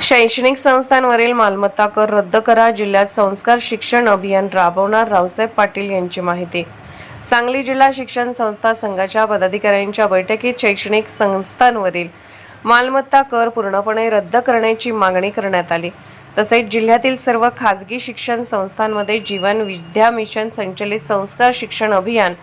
शैक्षणिक संस्थांवरील मालमत्ता कर रद्द करा. जिल्ह्यात संस्कार शिक्षण अभियान राबवणार रावसाहेब पाटील यांची माहिती. सांगली जिल्हा शिक्षण संस्था संघाच्या पदाधिकाऱ्यांच्या बैठकीत शैक्षणिक संस्थांवरील मालमत्ता कर पूर्णपणे रद्द करण्याची मागणी करण्यात आली. तसेच जिल्ह्यातील सर्व खाजगी शिक्षण संस्थांमध्ये जीवन विद्या मिशन संचलित संस्कार शिक्षण अभियान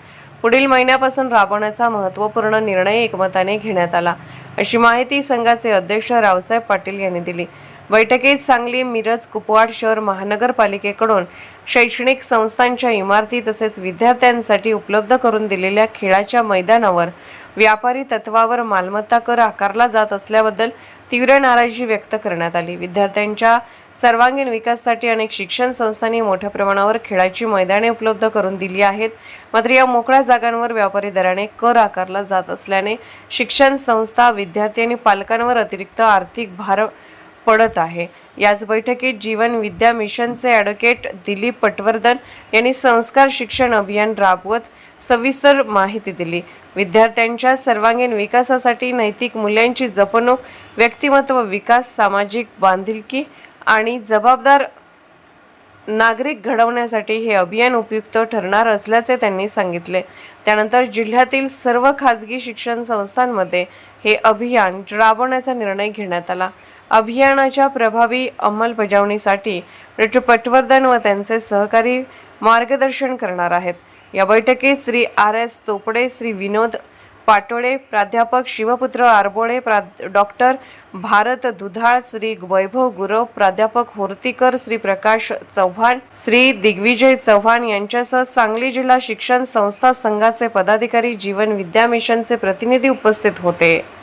पुढील महिन्यापासून राबवण्याचा महत्त्वपूर्ण निर्णय एकमताने घेण्यात आला, अशी माहिती संघाचे अध्यक्ष रावसाहेब पाटील यांनी दिली. बैठकीत सांगली, मिरज, कुपवाड शहर महानगरपालिकेकडून शैक्षणिक संस्थांच्या इमारती तसेच विद्यार्थ्यांसाठी उपलब्ध करून दिलेल्या खेळाच्या मैदानावर व्यापारी तत्वावर मालमत्ता कर आकारला जात असल्याबद्दल तीव्र नाराजी व्यक्त करण्यात आली. विद्यार्थ्यांच्या सर्वांगीण विकासासाठी अनेक शिक्षण संस्थांनी मोठ्या प्रमाणावर खेळाची मैदाने उपलब्ध करून दिली आहेत. मात्र या मोकळ्या जागांवर व्यापारी दराने कर आकारला जात असल्याने शिक्षण संस्था, विद्यार्थी आणि पालकांवर अतिरिक्त आर्थिक भार पडत आहे. याच बैठकीत जीवन विद्या मिशनचे ॲडव्होकेट दिलीप पटवर्धन यांनी संस्कार शिक्षण अभियान राबवत सविस्तर माहिती दिली. विद्यार्थ्यांच्या सर्वांगीण विकासासाठी नैतिक मूल्यांची जपणूक, व्यक्तिमत्व विकास, सामाजिक बांधिलकी आणि जबाबदार नागरिक घडवण्यासाठी हे अभियान उपयुक्त ठरणार असल्याचे त्यांनी सांगितले. त्यानंतर जिल्ह्यातील सर्व खाजगी शिक्षण संस्थांमध्ये हे अभियान राबवण्याचा निर्णय घेण्यात आला. अभियानाच्या प्रभावी अंमलबजावणीसाठी डॉ. पटवर्धन व त्यांचे सहकारी मार्गदर्शन करणार आहेत. या बैठकीत श्री R.S. चोपडे, श्री विनोद पाटोळे, प्राध्यापक शिवपुत्र आरबोळे, डॉक्टर भारत दुधाळ, श्री वैभव गुरव, प्राध्यापक होर्तीकर, श्री प्रकाश चव्हाण, श्री दिग्विजय चव्हाण यांच्यासह सांगली जिल्हा शिक्षण संस्था संघाचे पदाधिकारी, जीवन विद्या मिशनचे प्रतिनिधी उपस्थित होते.